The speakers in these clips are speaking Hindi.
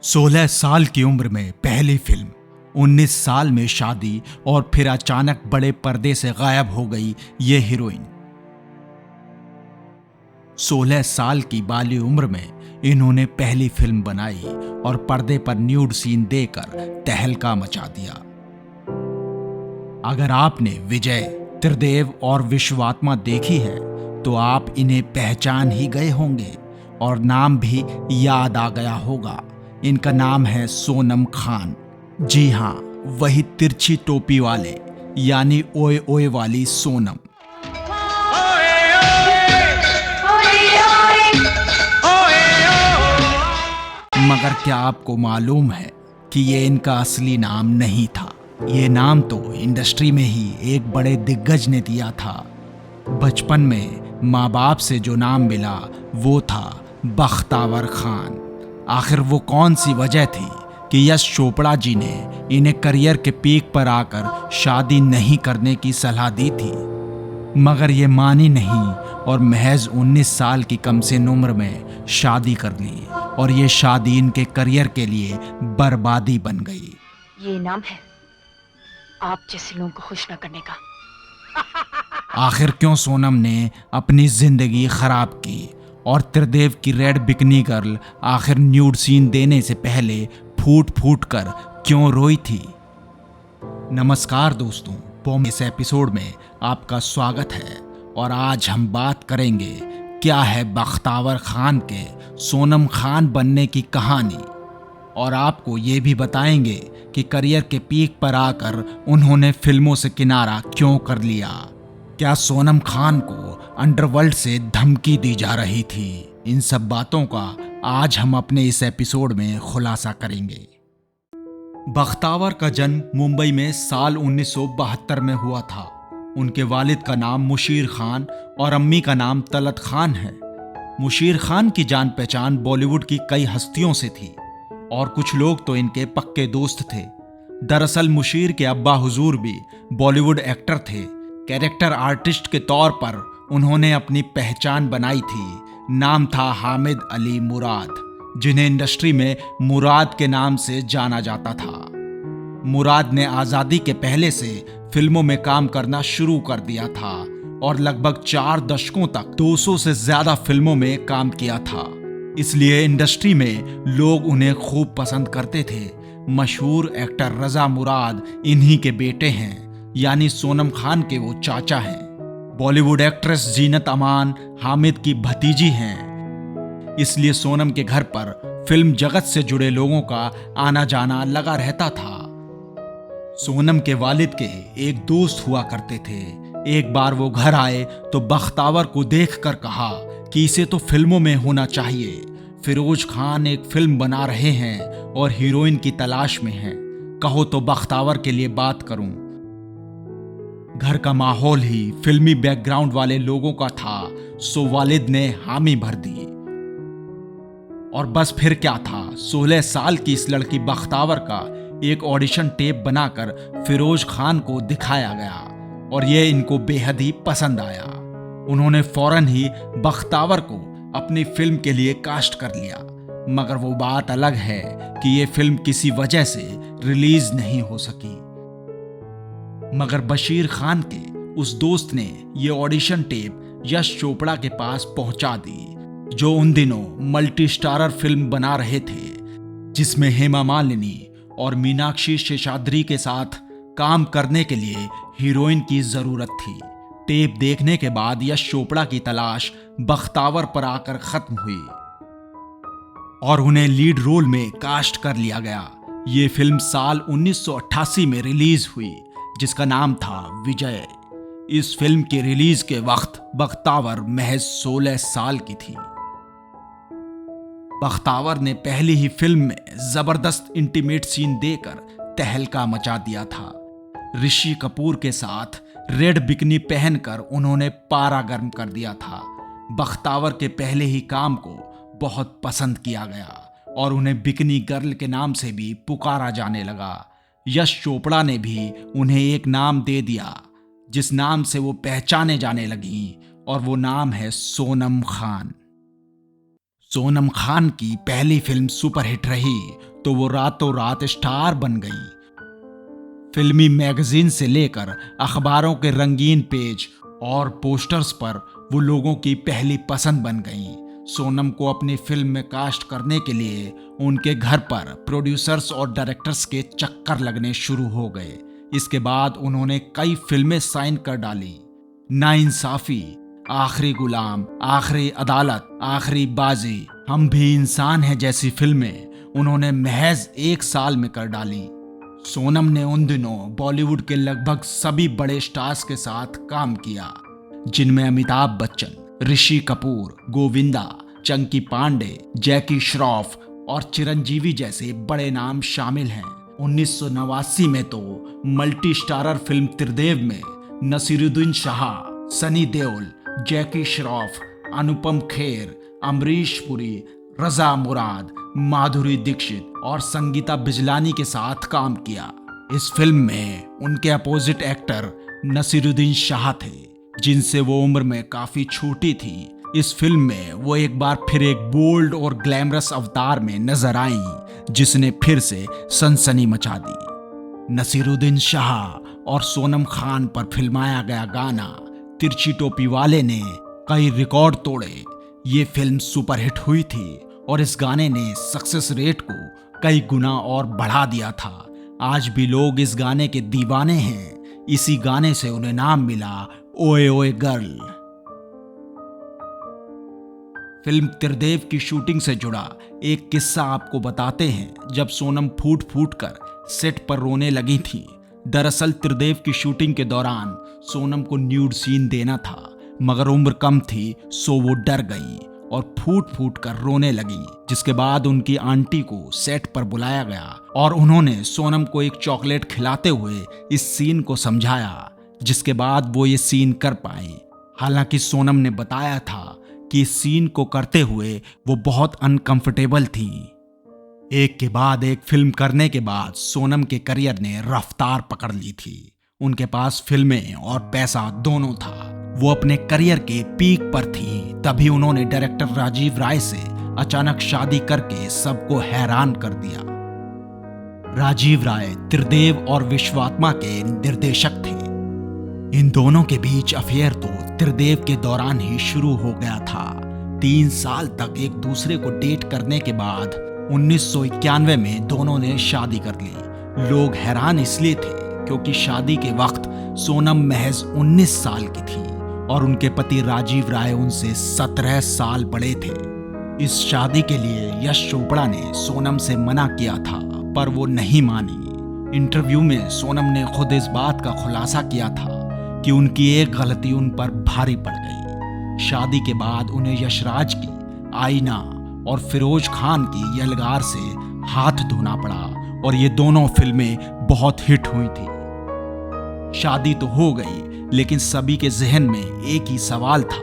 16 साल की उम्र में पहली फिल्म, 19 साल में शादी और फिर अचानक बड़े पर्दे से गायब हो गई ये हीरोइन। 16 साल की बाली उम्र में इन्होंने पहली फिल्म बनाई और पर्दे पर न्यूड सीन देकर तहलका मचा दिया। अगर आपने विजय, त्रिदेव और विश्वात्मा देखी है तो आप इन्हें पहचान ही गए होंगे और नाम भी याद आ गया होगा। इनका नाम है सोनम खान। जी हाँ, वही तिरछी टोपी वाले यानी ओए ओए वाली सोनम। मगर क्या आपको मालूम है कि ये इनका असली नाम नहीं था। ये नाम तो इंडस्ट्री में ही एक बड़े दिग्गज ने दिया था। बचपन में माँ बाप से जो नाम मिला वो था बख्तावर खान। आखिर वो कौन सी वजह थी कि यश चोपड़ा जी ने इन्हें करियर के पीक पर आकर शादी नहीं करने की सलाह दी थी, मगर ये मानी नहीं और महज 19 साल की कमसिन उम्र में शादी कर ली और ये शादी इनके करियर के लिए बर्बादी बन गई। ये इनाम है आप जैसे लोगों को खुश न करने का। आखिर क्यों सोनम ने अपनी जिंदगी खराब की और त्रिदेव की रेड बिकनी गर्ल आखिर न्यूड सीन देने से पहले फूट फूट कर क्यों रोई थी? नमस्कार दोस्तों, बॉम्ब इस एपिसोड में आपका स्वागत है और आज हम बात करेंगे क्या है बख्तावर खान के सोनम खान बनने की कहानी, और आपको ये भी बताएंगे कि करियर के पीक पर आकर उन्होंने फिल्मों से किनारा क्यों कर लिया। क्या सोनम खान को अंडरवर्ल्ड से धमकी दी जा रही थी? इन सब बातों का आज हम अपने इस एपिसोड में खुलासा करेंगे। बख्तावर का जन्म मुंबई में साल 1972 में हुआ था। उनके वालिद का नाम मुशीर खान और अम्मी का नाम तलत खान है। मुशीर खान की जान पहचान बॉलीवुड की कई हस्तियों से थी और कुछ लोग तो इनके पक्के दोस्त थे। दरअसल मुशीर के अब्बा हुजूर भी बॉलीवुड एक्टर थे। कैरेक्टर आर्टिस्ट के तौर पर उन्होंने अपनी पहचान बनाई थी। नाम था हामिद अली मुराद, जिन्हें इंडस्ट्री में मुराद के नाम से जाना जाता था। मुराद ने आज़ादी के पहले से फिल्मों में काम करना शुरू कर दिया था और लगभग 4 दशकों तक 200 से ज्यादा फिल्मों में काम किया था। इसलिए इंडस्ट्री में लोग उन्हें खूब पसंद करते थे। मशहूर एक्टर रजा मुराद इन्हीं के बेटे हैं, यानी सोनम खान के वो चाचा हैं। बॉलीवुड एक्ट्रेस जीनत अमान हामिद की भतीजी हैं। इसलिए सोनम के घर पर फिल्म जगत से जुड़े लोगों का आना जाना लगा रहता था। सोनम के वालिद के एक दोस्त हुआ करते थे। एक बार वो घर आए तो बख्तावर को देखकर कहा कि इसे तो फिल्मों में होना चाहिए। फिरोज खान एक फिल्म बना रहे हैं और हीरोइन की तलाश में हैं। कहो तो बख्तावर के लिए बात करूं। घर का माहौल ही फिल्मी बैकग्राउंड वाले लोगों का था, सो वालिद ने हामी भर दी। और बस फिर क्या था, 16 साल की इस लड़की बख्तावर का एक ऑडिशन टेप बनाकर फिरोज खान को दिखाया गया और ये इनको बेहद ही पसंद आया। उन्होंने फौरन ही बख्तावर को अपनी फिल्म के लिए कास्ट कर लिया। मगर वो बात अलग है कि ये फिल्म किसी वजह से रिलीज नहीं हो सकी। मगर बशीर खान के उस दोस्त ने ये ऑडिशन टेप यश चोपड़ा के पास पहुंचा दी, जो उन दिनों मल्टी स्टारर फिल्म बना रहे थे, जिसमें हेमा मालिनी और मीनाक्षी शेषाद्री के साथ काम करने के लिए हीरोइन की जरूरत थी। टेप देखने के बाद यश चोपड़ा की तलाश बख्तावर पर आकर खत्म हुई और उन्हें लीड रोल में कास्ट कर लिया गया। ये फिल्म साल 1988 में रिलीज हुई, जिसका नाम था विजय। इस फिल्म के रिलीज के वक्त बख्तावर महज 16 साल की थी। बख्तावर ने पहली ही फिल्म में जबरदस्त इंटीमेट सीन देकर तहलका मचा दिया था। ऋषि कपूर के साथ रेड बिकनी पहनकर उन्होंने पारा गर्म कर दिया था। बख्तावर के पहले ही काम को बहुत पसंद किया गया और उन्हें बिकनी गर्ल के नाम से भी पुकारा जाने लगा। यश चोपड़ा ने भी उन्हें एक नाम दे दिया जिस नाम से वो पहचाने जाने लगी, और वो नाम है सोनम खान। सोनम खान की पहली फिल्म सुपरहिट रही तो वो रातों रात स्टार बन गई। फिल्मी मैगजीन से लेकर अखबारों के रंगीन पेज और पोस्टर्स पर वो लोगों की पहली पसंद बन गईं। सोनम को अपनी फिल्म में कास्ट करने के लिए उनके घर पर प्रोड्यूसर्स और डायरेक्टर्स के चक्कर लगने शुरू हो गए। इसके बाद उन्होंने कई फिल्में साइन कर डाली। नाइंसाफी, आखिरी गुलाम, आखिरी अदालत, आखिरी बाजी, हम भी इंसान हैं जैसी फिल्में उन्होंने महज 1 साल में कर डाली। सोनम ने उन दिनों बॉलीवुड के लगभग सभी बड़े स्टार्स के साथ काम किया, जिनमें अमिताभ बच्चन, ऋषि कपूर, गोविंदा, चंकी पांडे, जैकी श्रॉफ और चिरंजीवी जैसे बड़े नाम शामिल हैं। 1989 में तो मल्टी स्टारर फिल्म त्रिदेव में नसीरुद्दीन शाह, सनी देओल, जैकी श्रॉफ, अनुपम खेर, अमरीश पुरी, रजा मुराद, माधुरी दीक्षित और संगीता बिजलानी के साथ काम किया। इस फिल्म में उनके अपोजिट एक्टर नसीरुद्दीन शाह थे, जिनसे वो उम्र में काफी छोटी थी। इस फिल्म में वो एक बार फिर एक बोल्ड और ग्लैमरस अवतार में नजर आईं, जिसने फिर से सनसनी मचा दी। नसीरुद्दीन शाह और सोनम खान पर फिल्माया गया गाना तिरछी टोपी वाले ने कई रिकॉर्ड तोड़े। ये फिल्म सुपरहिट हुई थी और इस गाने ने सक्सेस रेट को कई गुना और बढ़ा दिया था। आज भी लोग इस गाने के दीवाने हैं। इसी गाने से उन्हें नाम मिला ओए ओए गर्ल। फिल्म त्रिदेव की शूटिंग से जुड़ा एक किस्सा आपको बताते हैं। जब सोनम फूट फूट कर सेट पर रोने लगी थी। दरअसल त्रिदेव की शूटिंग के दौरान सोनम को न्यूड सीन देना था, मगर उम्र कम थी सो वो डर गई और फूट फूट कर रोने लगी, जिसके बाद उनकी आंटी को सेट पर बुलाया गया और उन्होंने सोनम को एक चॉकलेट खिलाते हुए इस सीन को समझाया, जिसके बाद वो ये सीन कर पाई। हालांकि सोनम ने बताया था कि इस सीन को करते हुए वो बहुत अनकंफर्टेबल थी। एक के बाद एक फिल्म करने के बाद सोनम के करियर ने रफ्तार पकड़ ली थी। उनके पास फिल्में और पैसा दोनों था। वो अपने करियर के पीक पर थी। तभी उन्होंने डायरेक्टर राजीव राय से अचानक शादी करके सबको हैरान कर दिया। राजीव राय त्रिदेव और विश्वात्मा के निर्देशक थे। इन दोनों के बीच अफेयर तो त्रिदेव के दौरान ही शुरू हो गया था। 3 साल तक एक दूसरे को डेट करने के बाद 1991 में दोनों ने शादी कर ली। लोग हैरान इसलिए थे क्योंकि शादी के वक्त सोनम महज 19 साल की थी और उनके पति राजीव राय उनसे 17 साल बड़े थे। इस शादी के लिए यश चोपड़ा ने सोनम से मना किया था, पर वो नहीं मानी। इंटरव्यू में सोनम ने खुद इस बात का खुलासा किया था कि उनकी एक गलती उन पर भारी पड़ गई। शादी के बाद उन्हें यशराज की आईना और फिरोज खान की यलगार से हाथ धोना पड़ा और ये दोनों फिल्में बहुत हिट हुई थी। शादी तो हो गई, लेकिन सभी के जहन में एक ही सवाल था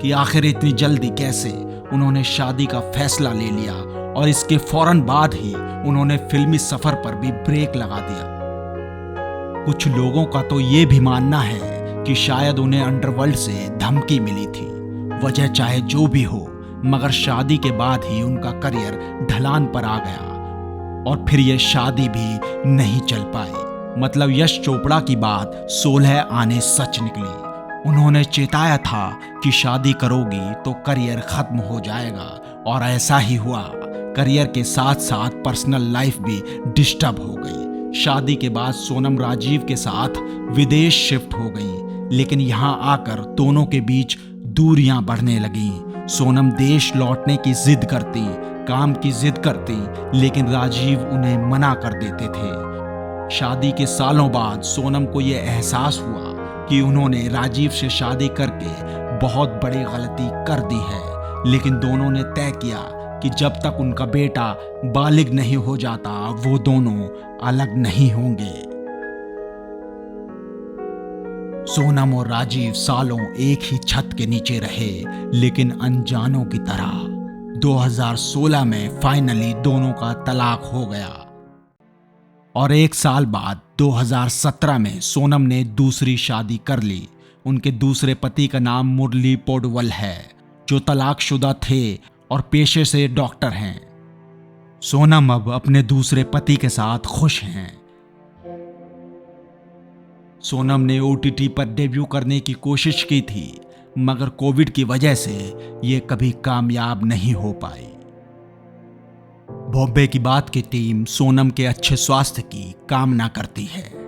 कि आखिर इतनी जल्दी कैसे उन्होंने शादी का फैसला ले लिया और इसके फौरन बाद ही उन्होंने फिल्मी सफर पर भी ब्रेक लगा दिया। कुछ लोगों का तो ये भी मानना है कि शायद उन्हें अंडरवर्ल्ड से धमकी मिली थी। वजह चाहे जो भी हो, मगर शादी के बाद ही उनका करियर ढलान पर आ गया और फिर यह शादी भी नहीं चल पाई। मतलब यश चोपड़ा की बात 16 आने सच निकली। उन्होंने चेताया था कि शादी करोगी तो करियर खत्म हो जाएगा और ऐसा ही हुआ। करियर के साथ साथ पर्सनल लाइफ भी डिस्टर्ब हो गई। शादी के बाद सोनम राजीव के साथ विदेश शिफ्ट हो गई, लेकिन यहाँ आकर दोनों के बीच दूरियां बढ़ने लगीं। सोनम देश लौटने की जिद करती, काम की जिद करती, लेकिन राजीव उन्हें मना कर देते थे। शादी के सालों बाद सोनम को यह एहसास हुआ कि उन्होंने राजीव से शादी करके बहुत बड़ी गलती कर दी है, लेकिन दोनों ने तय किया कि जब तक उनका बेटा बालिग नहीं हो जाता वो दोनों अलग नहीं होंगे। सोनम और राजीव सालों एक ही छत के नीचे रहे, लेकिन अनजानों की तरह। 2016 में फाइनली दोनों का तलाक हो गया और 1 साल बाद 2017 में सोनम ने दूसरी शादी कर ली। उनके दूसरे पति का नाम मुरली पोडवल है, जो तलाकशुदा थे और पेशे से डॉक्टर हैं। सोनम अब अपने दूसरे पति के साथ खुश हैं। सोनम ने ओटीटी पर डेब्यू करने की कोशिश की थी, मगर कोविड की वजह से ये कभी कामयाब नहीं हो पाई। बॉम्बे की बात की टीम सोनम के अच्छे स्वास्थ्य की कामना करती है।